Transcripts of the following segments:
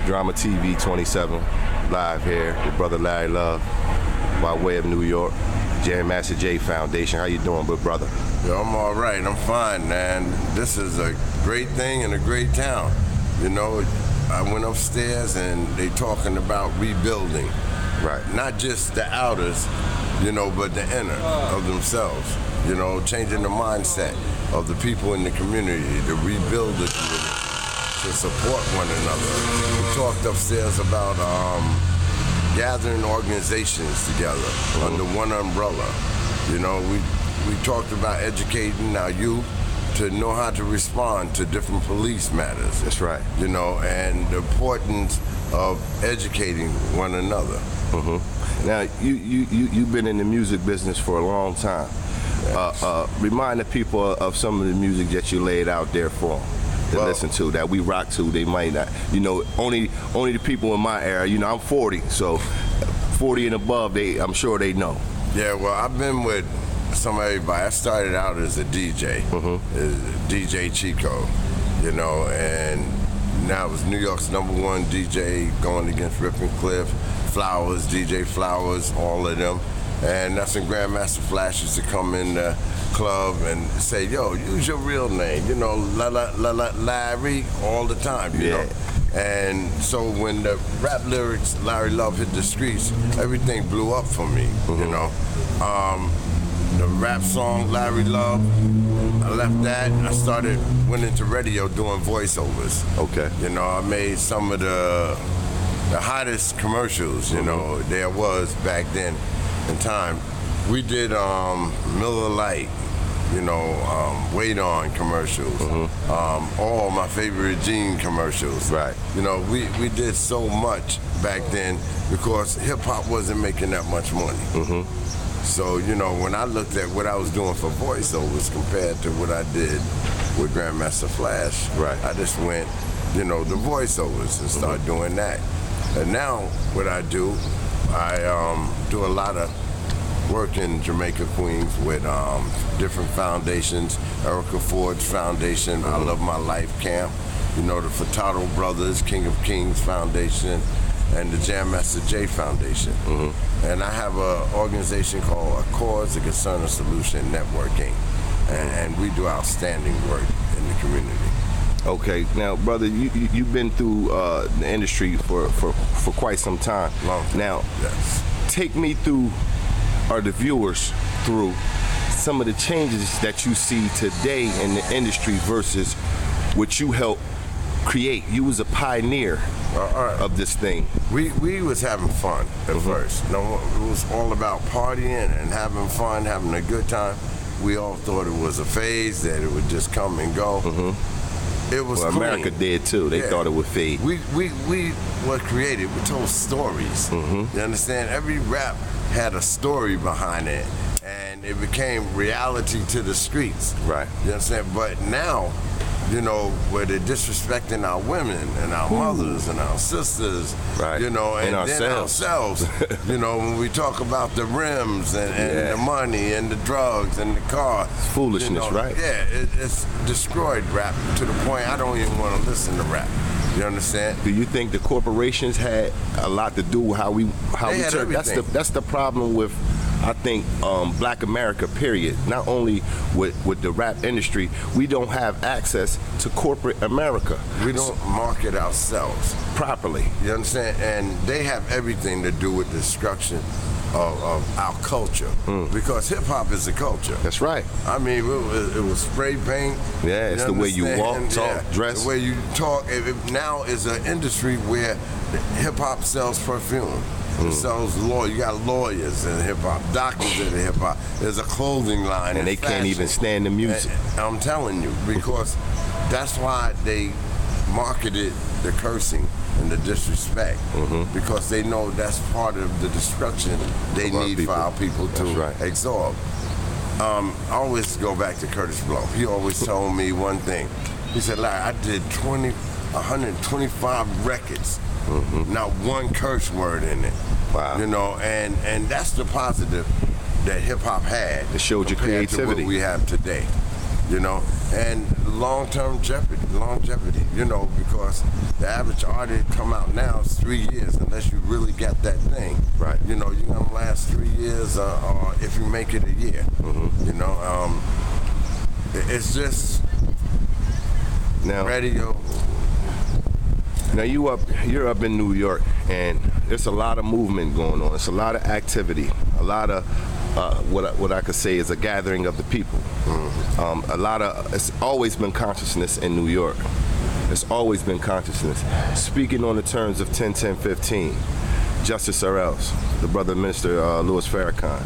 D.R.A.M.A TV 27, live here with Brother Larry Love, by way of New York, Jam Master Jay Foundation. How you doing, good brother? Yo, I'm all right. I'm fine, man. This is a great thing in a great town. You know, I went upstairs and they talking about rebuilding. Right. Not just the outers, you know, but the inner of themselves. You know, changing the mindset of the people in the community to rebuild the community, to support one another. We talked upstairs about gathering organizations together under one umbrella. You know, we talked about educating our youth to know how to respond to different police matters. That's right. You know, and the importance of educating one another. Now, you've been in the music business for a long time. Remind the people of some of the music that you laid out there for them to listen to, that we rock to. They might not, you know, only the people in my era. You know, I'm 40, so 40 and above, I'm sure they know. Yeah, well, I've been with some of everybody. I started out as a DJ, DJ Chico, you know, and now it's New York's #1 DJ, going against Rip and Cliff, Flowers, DJ Flowers, all of them. And that's when Grandmaster Flash used to come in the club and say, yo, use your real name, you know, Larry, all the time, you know. And so when the rap lyrics, Larry Love, hit the streets, everything blew up for me, you know. The rap song, Larry Love, I left that, I went into radio doing voiceovers. Okay. You know, I made some of the hottest commercials, you know, there was back then in time. We did Miller Lite, you know, Wait On commercials, all my favorite Gene commercials. Right. You know, we did so much back then because hip hop wasn't making that much money. So, you know, when I looked at what I was doing for voiceovers compared to what I did with Grandmaster Flash, I just went, you know, the voiceovers and started doing that. And now what I do, I do a lot of work in Jamaica, Queens with different foundations. Erica Ford's foundation, I Love My Life Camp, you know, the Furtado Brothers, King of Kings Foundation, and the Jam Master Jay Foundation. And I have an organization called A Cause, A Concern, A Solution Networking. And we do outstanding work in the community. Okay, now, brother, you've been through the industry for quite some time. Long time. Now, take me through, or the viewers through, some of the changes that you see today in the industry versus what you helped create. You was a pioneer of this thing. We was having fun at first. You know, it was all about partying and having fun, having a good time. We all thought it was a phase, that it would just come and go. It was well, America did too. They thought it would fade. We were creative. We told stories. You understand? Every rap had a story behind it, and it became reality to the streets. Right. You understand? But now, you know, where they're disrespecting our women and our mothers and our sisters, you know, and then ourselves. You know, when we talk about the rims and the money and the drugs and the car. It's foolishness, you know, right? Yeah, it's destroyed rap to the point I don't even want to listen to rap. You understand? Do you think the corporations had a lot to do with how we turn? That's the problem with, I think, Black America, period. Not only with the rap industry, we don't have access to corporate America. We don't market ourselves properly. You understand? And they have everything to do with the destruction of our culture, because hip hop is a culture. That's right. I mean, it was spray paint. Yeah, it's the way you walk, talk, dress. The way you talk. Now is an industry where hip hop sells perfume. It sells law. You got lawyers in hip hop, doctors in hip hop. There's a clothing line, and they can't even stand the music. And I'm telling you, because that's why they marketed the cursing and the disrespect, because they know that's part of the destruction they need for our people to absorb. I always go back to Curtis Blow. He always told me one thing. He said, Larry, I did 125 records, not one curse word in it. Wow. You know, and that's the positive that hip hop had. It showed your creativity. To what we have today. You know, and long-term longevity, you know, because the average artist come out now is 3 years unless you really got that thing. Right. You know, you're gonna last 3 years, or if you make it a year. You know, it's just now radio. Now you're up in New York, and there's a lot of movement going on. It's a lot of activity, a lot of what I could say is a gathering of the people. It's always been consciousness in New York. It's always been consciousness. Speaking on the terms of 10-10-15, Justice or Else, the brother minister Louis Farrakhan.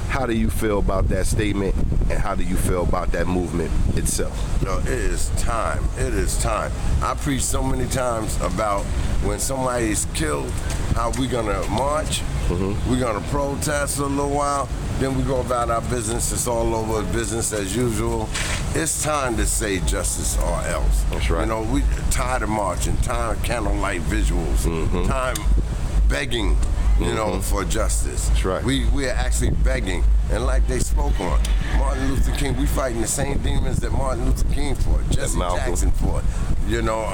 How do you feel about that statement, and how do you feel about that movement itself? No, it is time. It is time. I preach so many times about when somebody's killed, how we're gonna march, we're gonna protest for a little while, then we go about our business. It's all over, business as usual. It's time to say justice or else. That's right. You know, we tired of marching, tired of candlelight visuals, time begging, you know, for justice. That's right. We are actually begging, and like they spoke on, Martin Luther King, we fighting the same demons that Martin Luther King fought, Jesse Jackson fought. You know,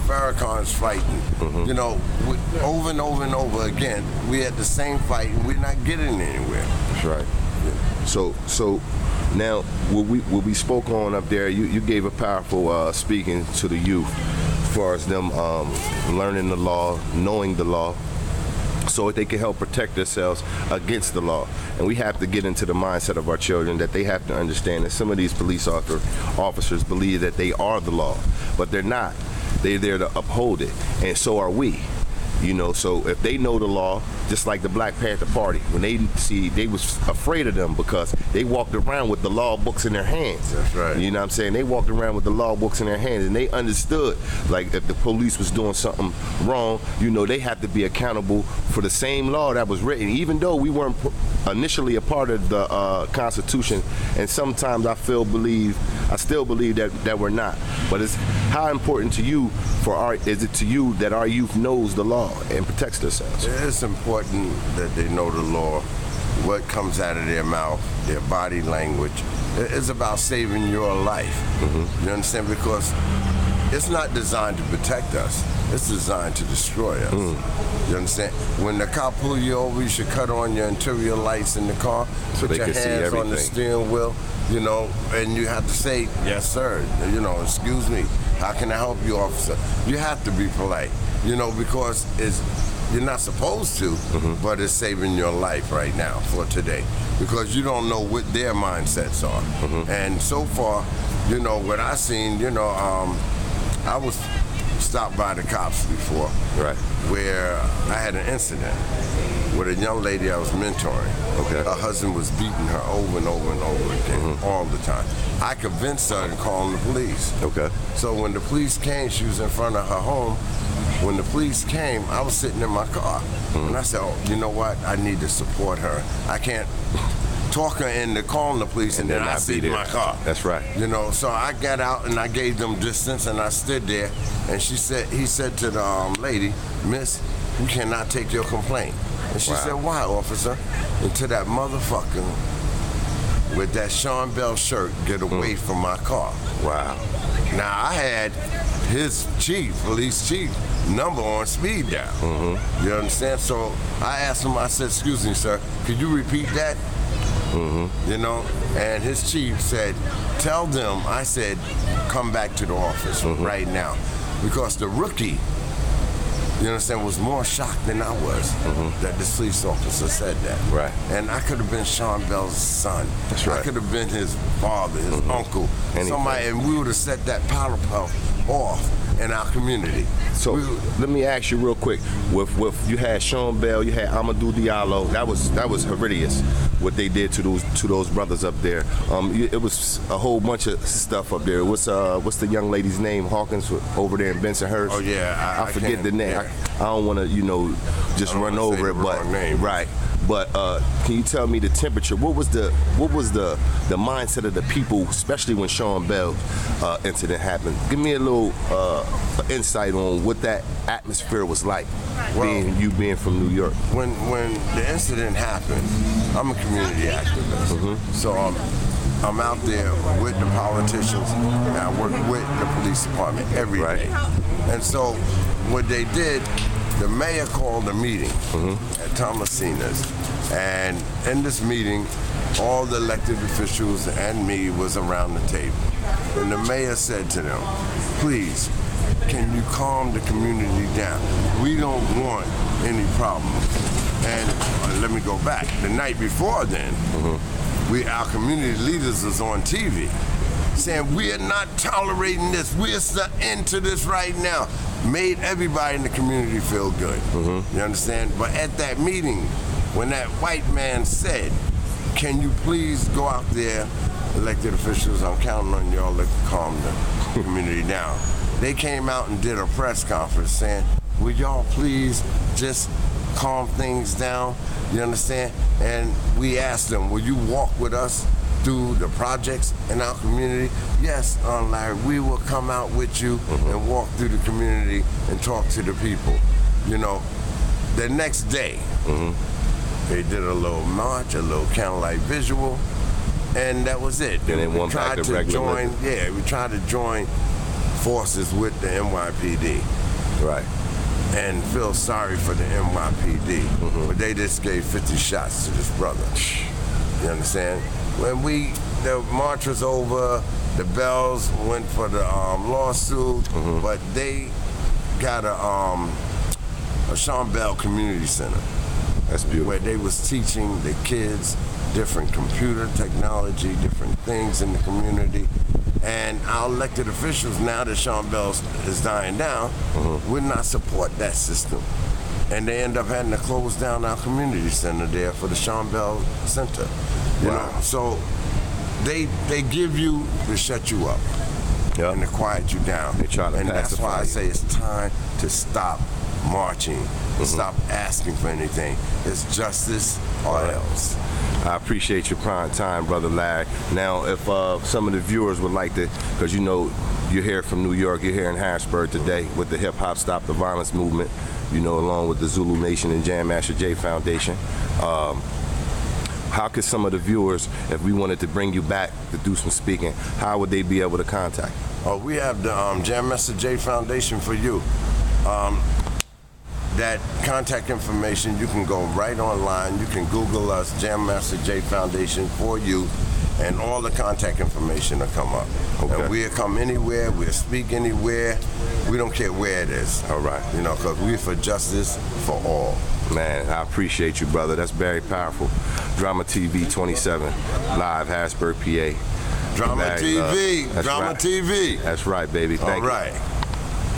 Farrakhan's fighting. You know, over and over and over again, we had the same fight, and we're not getting anywhere. That's right. Yeah. So now, what we spoke on up there, you gave a powerful speaking to the youth as far as them learning the law, knowing the law, so that they can help protect themselves against the law. And we have to get into the mindset of our children that they have to understand that some of these police officers believe that they are the law, but they're not. They're there to uphold it, and so are we. You know, so if they know the law, just like the Black Panther Party, when they was afraid of them because they walked around with the law books in their hands. That's right. You know what I'm saying? They walked around with the law books in their hands, and they understood, like, if the police was doing something wrong, you know, they had to be accountable for the same law that was written, even though we weren't initially a part of the Constitution, and sometimes I still believe that we're not. But it's how important to you is it to you that our youth knows the law and protects themselves? It's important that they know the law, what comes out of their mouth, their body language. It's about saving your life. You understand? Because it's not designed to protect us. It's designed to destroy us. You understand? When the cop pull you over, you should cut on your interior lights in the car, so put your hands on the steering wheel, you know, and you have to say, yes, sir, you know, excuse me, how can I help you, officer? You have to be polite, you know, because you're not supposed to, but it's saving your life right now for today, because you don't know what their mindsets are. And so far, you know, what I seen, you know, I was stopped by the cops before, right, where I had an incident with a young lady I was mentoring. Okay. Her husband was beating her over and over and over again, all the time. I convinced her to call the police. Okay. So when the police came, she was in front of her home. When the police came, I was sitting in my car, and I said, oh, you know what? I need to support her. I can't talk her into calling the police and then I sit in my car. That's right. You know, so I got out and I gave them distance and I stood there, and he said to the lady, Miss, we cannot take your complaint. And she said, why, officer? And to that motherfucker with that Sean Bell shirt, get away from my car. Wow. Now I had his police chief number on speed dial. You understand? So I asked him, I said, excuse me, sir, could you repeat that? You know, and his chief said, tell them, I said, come back to the office right now. Because the rookie, you understand, was more shocked than I was that the police officer said that. Right. And I could have been Sean Bell's son. That's right. I could have been his father, his uncle, somebody, and we would have set that powder puff off in our community. So let me ask you real quick. With you had Sean Bell, you had Amadou Diallo. That was horrendous what they did to those brothers up there. It was a whole bunch of stuff up there. What's the young lady's name? Hawkins over there in Bensonhurst. Oh yeah, I forget the name. Yeah. I don't want to just run over it, but right. But can you tell me the temperature? What was the mindset of the people, especially when Sean Bell incident happened? Give me a little insight on what that atmosphere was like, being from New York. When the incident happened, I'm a community activist, so I'm out there with the politicians, and I work with the police department every day. And so what they did, the mayor called a meeting at Thomasina's, and in this meeting, all the elected officials and me was around the table. And the mayor said to them, please, can you calm the community down? We don't want any problems. And let me go back. The night before then, our community leaders was on TV saying, we are not tolerating this. We're into this right now. Made everybody in the community feel good. You understand? But at that meeting, when that white man said, can you please go out there, elected officials, I'm counting on y'all to calm the community down. They came out and did a press conference saying, would y'all please just calm things down? You understand? And we asked them, will you walk with us through the projects in our community? Yes, Larry, we will come out with you and walk through the community and talk to the people. You know, the next day, they did a little march, a little candlelight visual, and that was it. And they went back to regular living. Yeah, we tried to join forces with the NYPD. Right. And feel sorry for the NYPD. But they just gave 50 shots to this brother. You understand? When the march was over, the bells went for the lawsuit, but they got a Sean Bell Community Center. That's beautiful. Where they was teaching the kids different computer technology, different things in the community. And our elected officials, now that Sean Bell is dying down, would not support that system. And they end up having to close down our community center there for the Sean Bell Center. You know? So they give you to shut you up and to quiet you down. They try to and that's why I say it's time to stop marching, stop asking for anything. It's justice or else. I appreciate your prime time, Brother Larry. Now, if some of the viewers would like to, because you know you're here from New York, you're here in Harrisburg today with the Hip Hop Stop the Violence movement, you know, along with the Zulu Nation and Jam Master Jay Foundation. How could some of the viewers, if we wanted to bring you back to do some speaking, how would they be able to contact you? Oh, we have the Jam Master Jay Foundation for you. That contact information, you can go right online. You can Google us, Jam Master Jay Foundation for you, and all the contact information will come up. And we'll come anywhere, we'll speak anywhere. We don't care where it is. All right. You know, because we're for justice for all. Man, I appreciate you, brother. That's very powerful. D.R.A.M.A TV 27, live, Harrisburg, PA. D.R.A.M.A TV, D.R.A.M.A TV. That's right, baby. Thank you. All right.